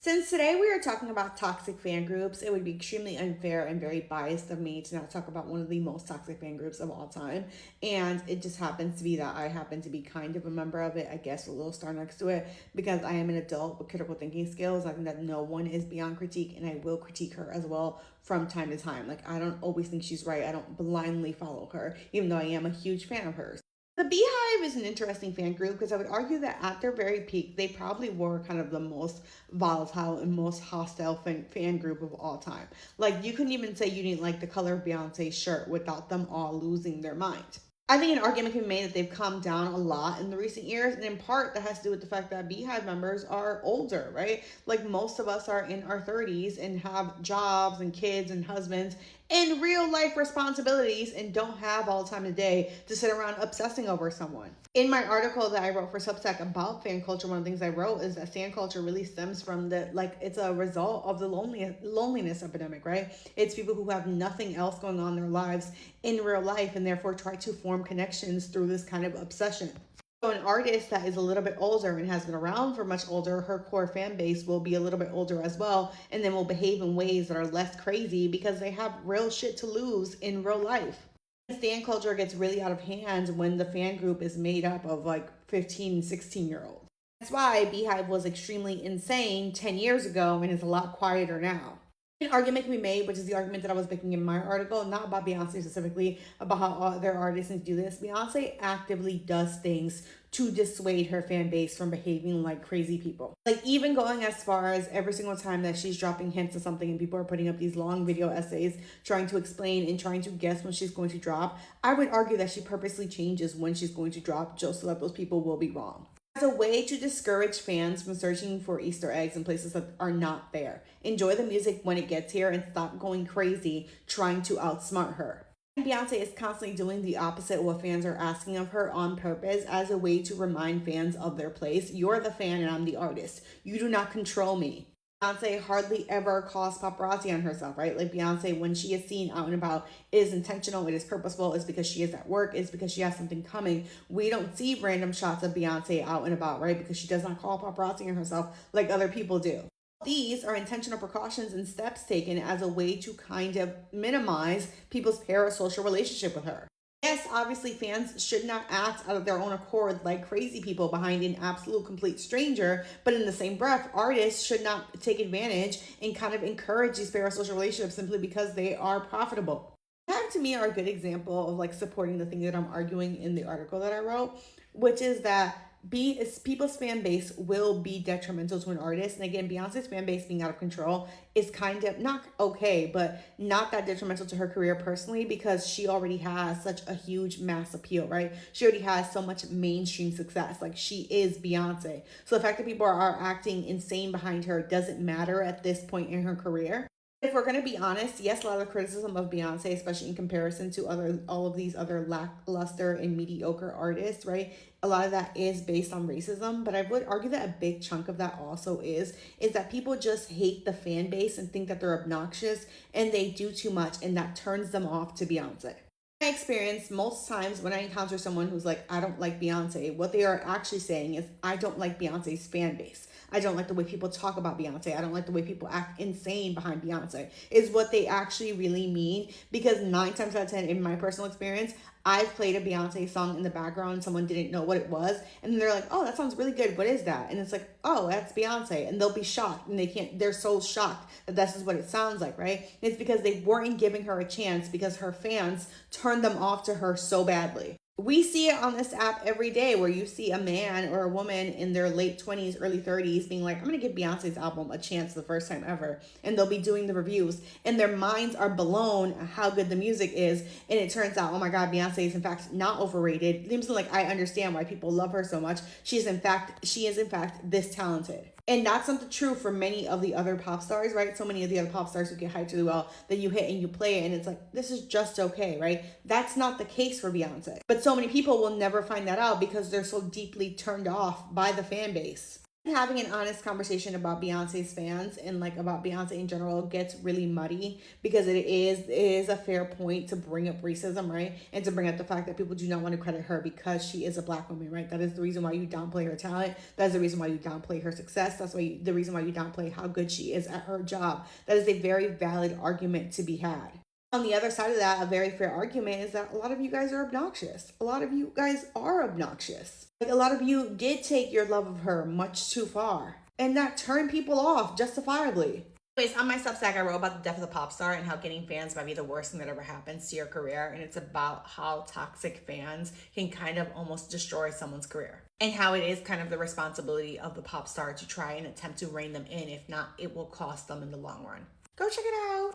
Since today we are talking about toxic fan groups, it would be extremely unfair and very biased of me to not talk about one of the most toxic fan groups of all time. And it just happens to be that I happen to be kind of a member of it, I guess, with a little star next to it, because I am an adult with critical thinking skills. I think that no one is beyond critique, and I will critique her as well from time to time. Like, I don't always think she's right. I don't blindly follow her, even though I am a huge fan of hers. The Beehive is an interesting fan group because I would argue that at their very peak, they probably were kind of the most volatile and most hostile fan group of all time. Like, you couldn't even say you didn't like the color of Beyonce's shirt without them all losing their mind. I think an argument can be made that they've calmed down a lot in the recent years, and in part that has to do with the fact that Beehive members are older, right? Like, most of us are in our 30s and have jobs and kids and husbands and real life responsibilities and don't have all the time of the day to sit around obsessing over someone. In my article that I wrote for Substack about fan culture, one of the things I wrote is that fan culture really stems from it's a result of the loneliness epidemic, right? It's people who have nothing else going on in their lives in real life and therefore try to form connections through this kind of obsession. So an artist that is a little bit older and has been around for much older, her core fan base will be a little bit older as well, and then will behave in ways that are less crazy because they have real shit to lose in real life. Fan culture gets really out of hand when the fan group is made up of like 15, 16-year-olds. That's why Beehive was extremely insane 10 years ago and is a lot quieter now. An argument can be made, which is the argument that I was making in my article, not about Beyonce specifically, about how other artists do this. Beyonce actively does things to dissuade her fan base from behaving like crazy people. Like, even going as far as every single time that she's dropping hints of something and people are putting up these long video essays trying to explain and trying to guess when she's going to drop, I would argue that she purposely changes when she's going to drop just so that those people will be wrong. As a way to discourage fans from searching for Easter eggs in places that are not there. Enjoy the music when it gets here and stop going crazy trying to outsmart her. Beyonce is constantly doing the opposite of what fans are asking of her on purpose as a way to remind fans of their place. You're the fan and I'm the artist. You do not control me. Beyonce hardly ever calls paparazzi on herself, right? Like, Beyonce, when she is seen out and about, it is intentional, it is purposeful, it's because she is at work, it's because she has something coming. We don't see random shots of Beyonce out and about, right? Because she does not call paparazzi on herself like other people do. These are intentional precautions and steps taken as a way to kind of minimize people's parasocial relationship with her. Yes, obviously fans should not act out of their own accord like crazy people behind an absolute complete stranger, but in the same breath, artists should not take advantage and kind of encourage these parasocial relationships simply because they are profitable. That, to me, are a good example of like supporting the thing that I'm arguing in the article that I wrote, which is that people's fan base will be detrimental to an artist. And again, Beyonce's fan base being out of control is kind of not okay, but not that detrimental to her career personally, because she already has such a huge mass appeal, right? She already has so much mainstream success. Like, she is Beyonce. So the fact that people are acting insane behind her doesn't matter at this point in her career. If we're going to be honest, yes, a lot of the criticism of Beyonce, especially in comparison to all of these other lackluster and mediocre artists, right? A lot of that is based on racism, but I would argue that a big chunk of that also is that people just hate the fan base and think that they're obnoxious and they do too much, and that turns them off to Beyonce. My experience, most times when I encounter someone who's like, I don't like Beyonce, what they are actually saying is, I don't like Beyonce's fan base. I don't like the way people talk about Beyonce. I don't like the way people act insane behind Beyonce, is what they actually really mean. Because 9 times out of 10, in my personal experience, I've played a Beyonce song in the background. Someone didn't know what it was. And then they're like, oh, that sounds really good. What is that? And it's like, oh, that's Beyonce. And they'll be shocked. And they're so shocked that this is what it sounds like, right? And it's because they weren't giving her a chance because her fans turned them off to her so badly. We see it on this app every day where you see a man or a woman in their late 20s, early 30s being like, I'm going to give Beyonce's album a chance the first time ever. And they'll be doing the reviews and their minds are blown at how good the music is. And it turns out, oh my God, Beyonce is in fact not overrated. It seems like I understand why people love her so much. She is in fact this talented. And that's not the truth for many of the other pop stars, right? So many of the other pop stars who get hyped really well that you hit and you play it and it's like, this is just okay, right? That's not the case for Beyonce. But so many people will never find that out because they're so deeply turned off by the fan base. Having an honest conversation about Beyonce's fans and like about Beyonce in general gets really muddy because it is a fair point to bring up racism, right? And to bring up the fact that people do not want to credit her because she is a black woman, right? That is the reason why you downplay her talent. That is the reason why you downplay her success. That's the reason why you downplay how good she is at her job. That is a very valid argument to be had. On the other side of that, a very fair argument is that a lot of you guys are obnoxious. A lot of you guys are obnoxious. Like, a lot of you did take your love of her much too far, and that turned people off justifiably. Anyways, on my Substack, I wrote about the death of the pop star and how getting fans might be the worst thing that ever happens to your career. And it's about how toxic fans can kind of almost destroy someone's career. And how it is kind of the responsibility of the pop star to try and attempt to rein them in. If not, it will cost them in the long run. Go check it out.